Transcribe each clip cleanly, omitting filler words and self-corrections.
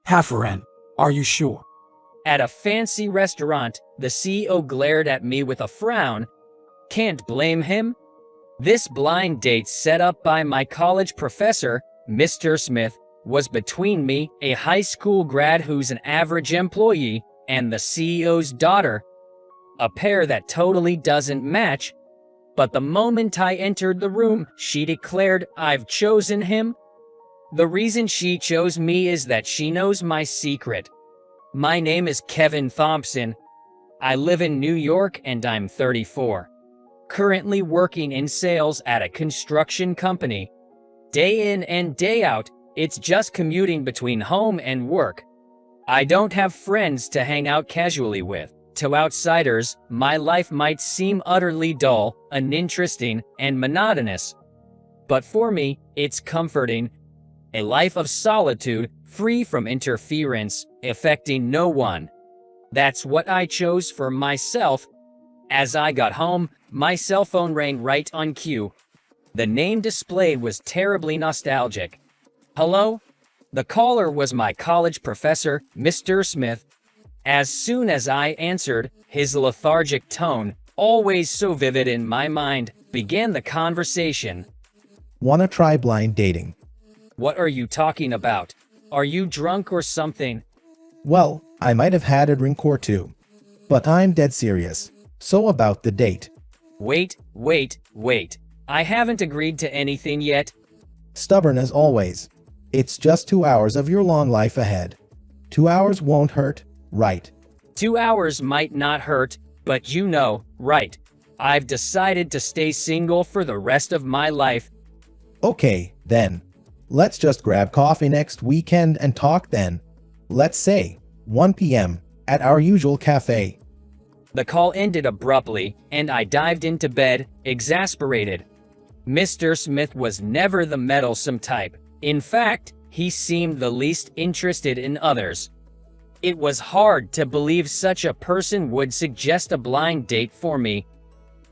Hafferen, are you sure? At a fancy restaurant, the CEO glared at me with a frown. Can't blame him. This blind date set up by my college professor, Mr. Smith, was between me, a high school grad who's an average employee, and the CEO's daughter. A pair that totally doesn't match. But the moment I entered the room, she declared, "I've chosen him." The reason she chose me is that she knows my secret. My name is Kevin Thompson. I live in New York and I'm 34. Currently working in sales at a construction company. Day in and day out, it's just commuting between home and work. I don't have friends to hang out casually with. To outsiders, my life might seem utterly dull, uninteresting, and monotonous. But for me, it's comforting. A life of solitude, free from interference, affecting no one. That's what I chose for myself. As I got home, my cell phone rang right on cue. The name displayed was terribly nostalgic. Hello? The caller was my college professor, Mr. Smith. As soon as I answered, his lethargic tone, always so vivid in my mind, began the conversation. Wanna try blind dating? What are you talking about? Are you drunk or something? Well, I might have had a drink or two. But I'm dead serious. So about the date. Wait. I haven't agreed to anything yet. Stubborn as always. It's just 2 hours of your long life ahead. 2 hours won't hurt, right? 2 hours might not hurt, but you know, right? I've decided to stay single for the rest of my life. Okay, then. Let's just grab coffee next weekend and talk then. Let's say 1 p.m. at our usual cafe. The call ended abruptly, and I dived into bed, exasperated. Mr. Smith was never the meddlesome type. In fact, he seemed the least interested in others. It was hard to believe such a person would suggest a blind date for me.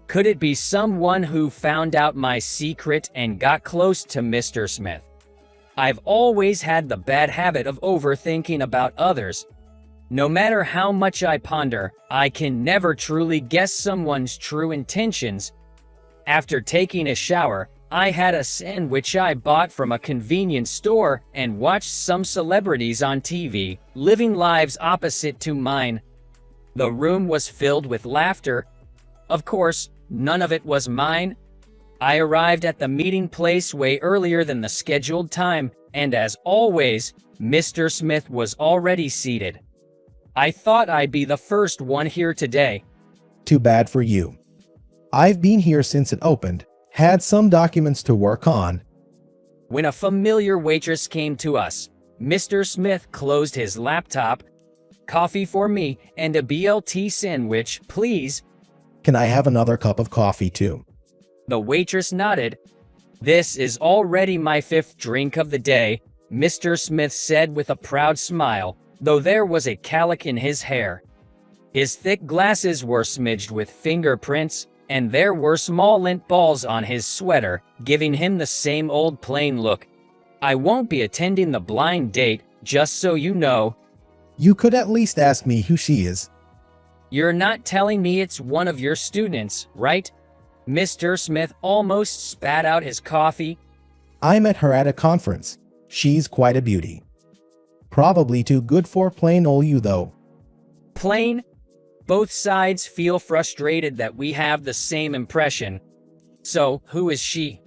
Could it be someone who found out my secret and got close to Mr. Smith? I've always had the bad habit of overthinking about others. No matter how much I ponder, I can never truly guess someone's true intentions. After taking a shower, I had a sandwich I bought from a convenience store and watched some celebrities on TV, living lives opposite to mine. The room was filled with laughter. Of course, none of it was mine. I arrived at the meeting place way earlier than the scheduled time, and as always, Mr. Smith was already seated. I thought I'd be the first one here today. Too bad for you. I've been here since it opened, had some documents to work on. When a familiar waitress came to us, Mr. Smith closed his laptop. Coffee for me and a BLT sandwich, please. Can I have another cup of coffee too? The waitress nodded. This is already my 5th drink of the day, Mr. Smith said with a proud smile, though there was a calic in his hair. His thick glasses were smidged with fingerprints, and there were small lint balls on his sweater, giving him the same old plain look. I won't be attending the blind date, just so you know. You could at least ask me who she is. You're not telling me it's one of your students, right? Mr. Smith almost spat out his coffee. I met her at a conference. She's quite a beauty. Probably too good for plain old you though. Plain? Both sides feel frustrated that we have the same impression. So, who is she?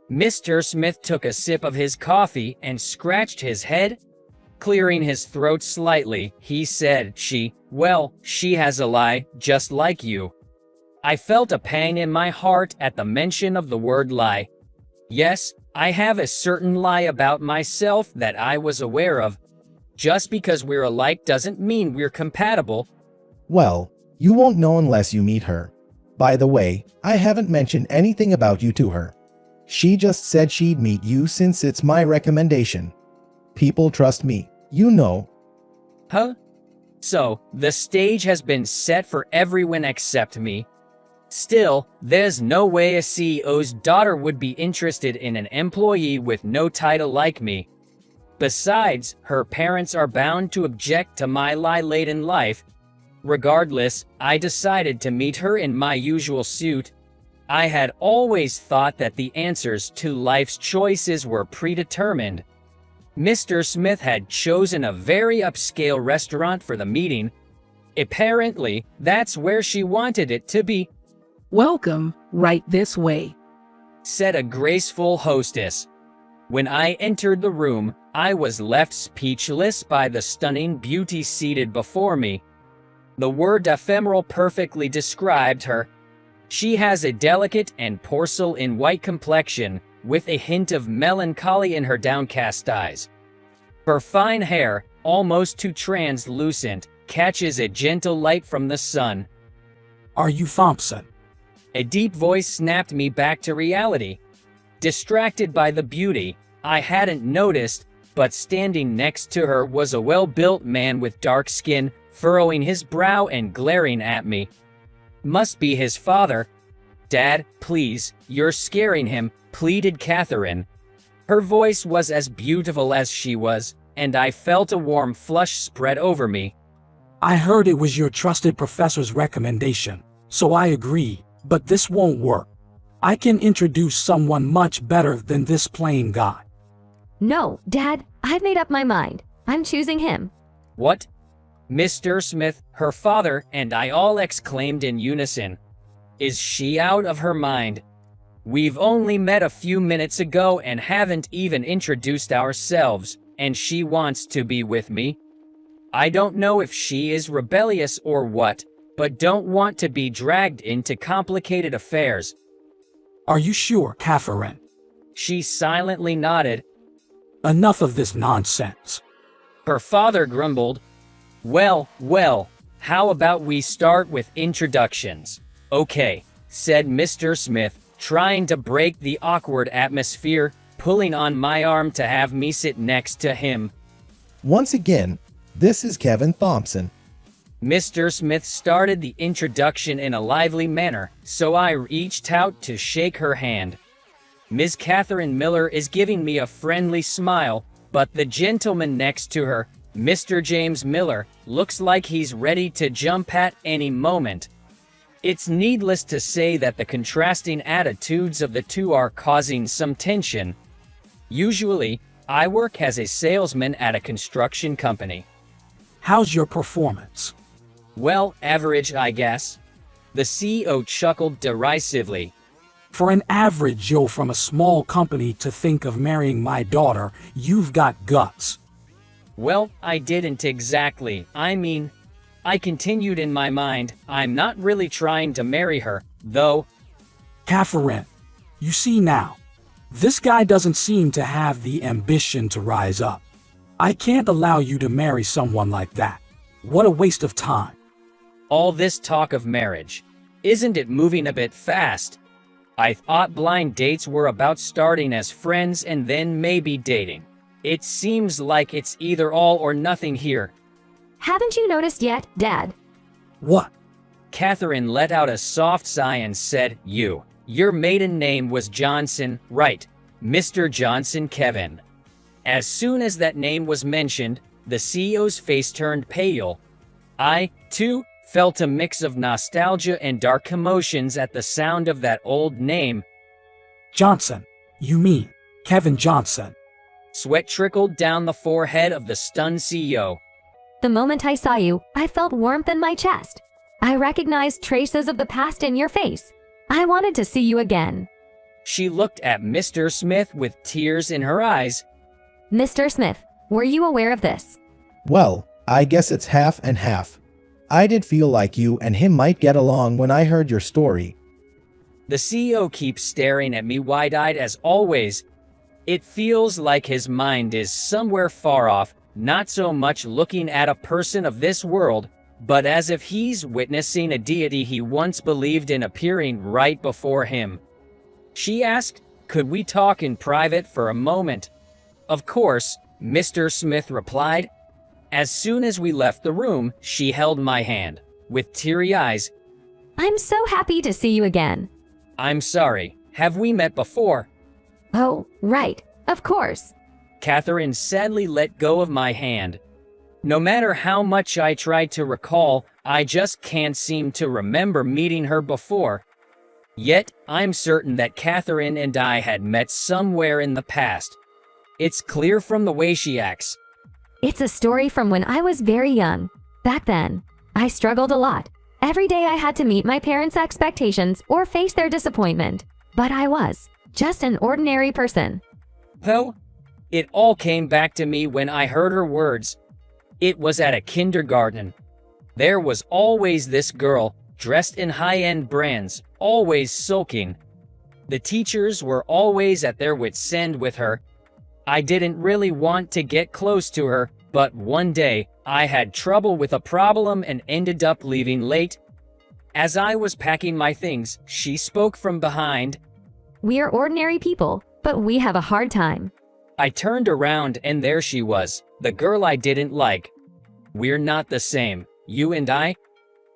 Mr. Smith took a sip of his coffee and scratched his head. Clearing his throat slightly, he said, Well, she has a lie, just like you. I felt a pang in my heart at the mention of the word lie. Yes, I have a certain lie about myself that I was aware of. Just because we're alike doesn't mean we're compatible. Well, you won't know unless you meet her. By the way, I haven't mentioned anything about you to her. She just said she'd meet you since it's my recommendation. People trust me, you know. Huh? So, the stage has been set for everyone except me. Still, there's no way a CEO's daughter would be interested in an employee with no title like me. Besides, her parents are bound to object to my lie late in life. Regardless, I decided to meet her in my usual suit. I had always thought that the answers to life's choices were predetermined. Mr. Smith had chosen a very upscale restaurant for the meeting. Apparently, that's where she wanted it to be, Welcome, right this way. said a graceful hostess. When I entered the room, I was left speechless by the stunning beauty seated before me. The word ephemeral perfectly described her. She has a delicate and porcelain white complexion, with a hint of melancholy in her downcast eyes. Her fine hair, almost too translucent, catches a gentle light from the sun. Are you Thompson? A deep voice snapped me back to reality. Distracted by the beauty, I hadn't noticed, but standing next to her was a well-built man with dark skin, furrowing his brow and glaring at me. Must be his father. Dad, please, you're scaring him, pleaded Catherine. Her voice was as beautiful as she was, and I felt a warm flush spread over me. I heard it was your trusted professor's recommendation, so I agree, but this won't work. I can introduce someone much better than this plain guy. No, Dad, I've made up my mind. I'm choosing him. What? Mr. Smith, her father, and I all exclaimed in unison. Is she out of her mind? We've only met a few minutes ago and haven't even introduced ourselves, and she wants to be with me? I don't know if she is rebellious or what, but don't want to be dragged into complicated affairs. Are you sure, Catherine? She silently nodded. Enough of this nonsense. Her father grumbled. Well, how about we start with introductions? Okay, said Mr. Smith, trying to break the awkward atmosphere, pulling on my arm to have me sit next to him. Once again, this is Kevin Thompson. Mr. Smith started the introduction in a lively manner, so I reached out to shake her hand. Ms. Catherine Miller is giving me a friendly smile, but the gentleman next to her, Mr. James Miller, looks like he's ready to jump at any moment. It's needless to say that the contrasting attitudes of the two are causing some tension. Usually, I work as a salesman at a construction company. How's your performance? Well, average, I guess. The CEO chuckled derisively. For an average Joe from a small company to think of marrying my daughter, you've got guts. Well, I didn't exactly. I continued in my mind, I'm not really trying to marry her, though. Catherine, you see now, this guy doesn't seem to have the ambition to rise up. I can't allow you to marry someone like that. What a waste of time. All this talk of marriage. Isn't it moving a bit fast? I thought blind dates were about starting as friends and then maybe dating. It seems like it's either all or nothing here. Haven't you noticed yet, Dad? What? Catherine let out a soft sigh and said, Your maiden name was Johnson, right? Mr. Johnson Kevin. As soon as that name was mentioned, the CEO's face turned pale. I, too, felt a mix of nostalgia and dark emotions at the sound of that old name. Johnson. You mean Kevin Johnson. Sweat trickled down the forehead of the stunned CEO. The moment I saw you, I felt warmth in my chest. I recognized traces of the past in your face. I wanted to see you again. She looked at Mr. Smith with tears in her eyes. Mr. Smith, were you aware of this? Well, I guess it's half and half. I did feel like you and him might get along when I heard your story. The CEO keeps staring at me wide-eyed as always. It feels like his mind is somewhere far off, not so much looking at a person of this world, but as if he's witnessing a deity he once believed in appearing right before him. She asked, could we talk in private for a moment? Of course, Mr. Smith replied. As soon as we left the room, she held my hand. With teary eyes, I'm so happy to see you again. I'm sorry, have we met before? Oh, right, of course. Catherine sadly let go of my hand. No matter how much I try to recall, I just can't seem to remember meeting her before. Yet, I'm certain that Catherine and I had met somewhere in the past. It's clear from the way she acts. It's a story from when I was very young. Back then, I struggled a lot. Every day I had to meet my parents' expectations or face their disappointment. But I was just an ordinary person. Though, it all came back to me when I heard her words. It was at a kindergarten. There was always this girl, dressed in high-end brands, always sulking. The teachers were always at their wits' end with her. I didn't really want to get close to her, but one day, I had trouble with a problem and ended up leaving late. As I was packing my things, she spoke from behind. We are ordinary people, but we have a hard time. I turned around and there she was, the girl I didn't like. We're not the same, you and I.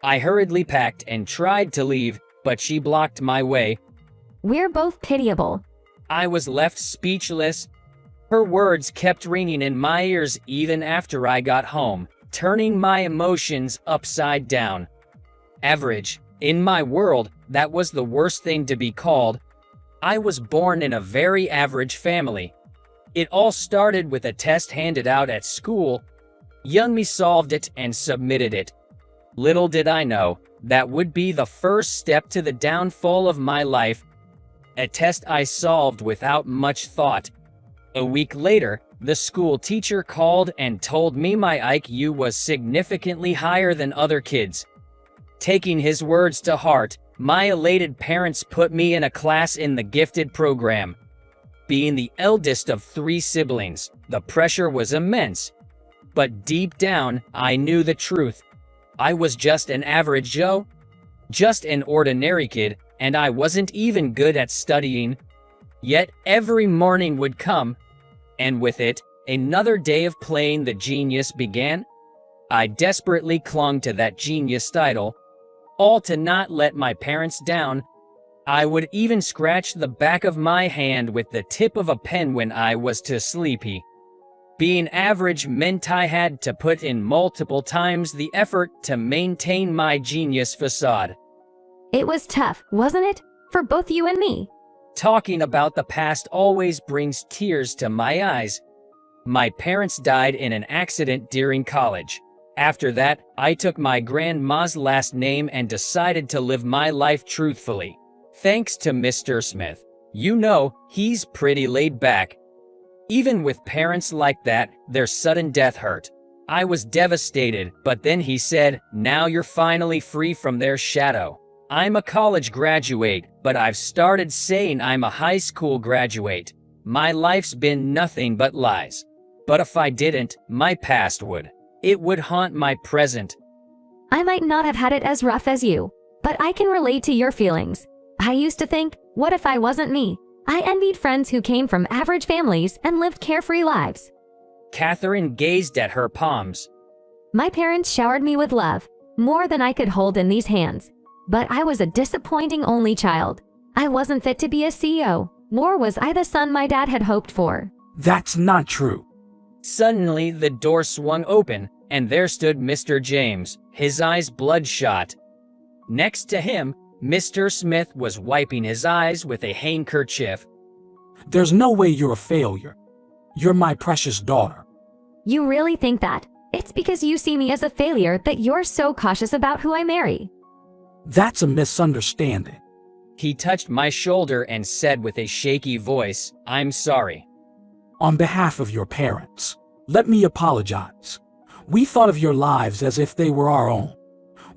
I hurriedly packed and tried to leave, but she blocked my way. We're both pitiable. I was left speechless. Her words kept ringing in my ears even after I got home, turning my emotions upside down. Average. In my world, that was the worst thing to be called. I was born in a very average family. It all started with a test handed out at school. Young me solved it and submitted it. Little did I know, that would be the first step to the downfall of my life. A test I solved without much thought. A week later, the school teacher called and told me my IQ was significantly higher than other kids. Taking his words to heart, my elated parents put me in a class in the gifted program. Being the eldest of 3 siblings, the pressure was immense. But deep down, I knew the truth. I was just an average Joe. Just an ordinary kid, and I wasn't even good at studying. Yet every morning would come, and with it, another day of playing the genius began. I desperately clung to that genius title, all to not let my parents down. I would even scratch the back of my hand with the tip of a pen when I was too sleepy. Being average meant I had to put in multiple times the effort to maintain my genius facade. It was tough, wasn't it? For both you and me. Talking about the past always brings tears to my eyes. My parents died in an accident during college. After that, I took my grandma's last name and decided to live my life truthfully. Thanks to Mr. Smith. You know, he's pretty laid back. Even with parents like that, their sudden death hurt. I was devastated, but then he said, "Now you're finally free from their shadow." I'm a college graduate, but I've started saying I'm a high school graduate. My life's been nothing but lies. But if I didn't, my past would. It would haunt my present. I might not have had it as rough as you, but I can relate to your feelings. I used to think, what if I wasn't me? I envied friends who came from average families and lived carefree lives. Catherine gazed at her palms. My parents showered me with love, more than I could hold in these hands. But I was a disappointing only child. I wasn't fit to be a CEO, nor was I the son my dad had hoped for. That's not true. Suddenly, the door swung open, and there stood Mr. James, his eyes bloodshot. Next to him, Mr. Smith was wiping his eyes with a handkerchief. There's no way you're a failure. You're my precious daughter. You really think that? It's because you see me as a failure that you're so cautious about who I marry. That's a misunderstanding. He touched my shoulder and said with a shaky voice, "I'm sorry." On behalf of your parents, let me apologize. We thought of your lives as if they were our own.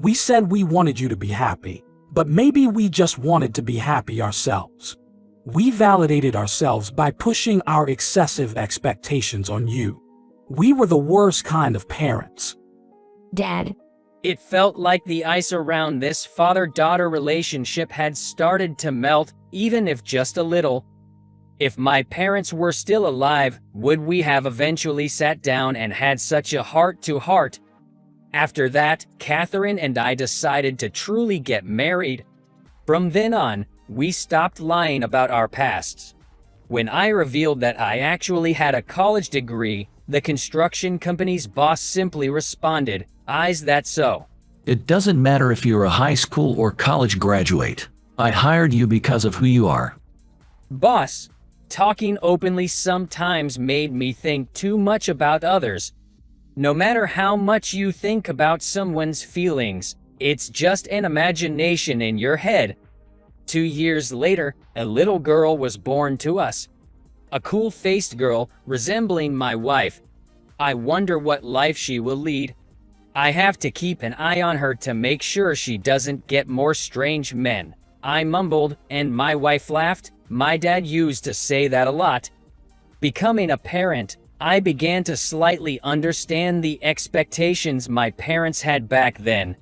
We said we wanted you to be happy, but maybe we just wanted to be happy ourselves. We validated ourselves by pushing our excessive expectations on you. We were the worst kind of parents. Dad. It felt like the ice around this father-daughter relationship had started to melt, even if just a little. If my parents were still alive, would we have eventually sat down and had such a heart-to-heart? After that, Catherine and I decided to truly get married. From then on, we stopped lying about our pasts. When I revealed that I actually had a college degree, the construction company's boss simply responded, "Is that so?" It doesn't matter if you're a high school or college graduate. I hired you because of who you are. Boss, talking openly sometimes made me think too much about others. No matter how much you think about someone's feelings, it's just an imagination in your head. 2 years later, a little girl was born to us. A cool-faced girl resembling my wife. I wonder what life she will lead. I have to keep an eye on her to make sure she doesn't get more strange men. I mumbled, and my wife laughed. My dad used to say that a lot. Becoming a parent, I began to slightly understand the expectations my parents had back then.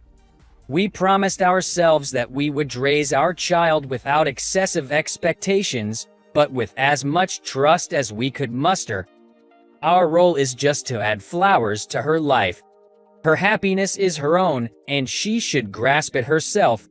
We promised ourselves that we would raise our child without excessive expectations, but with as much trust as we could muster. Our role is just to add flowers to her life. Her happiness is her own, and she should grasp it herself,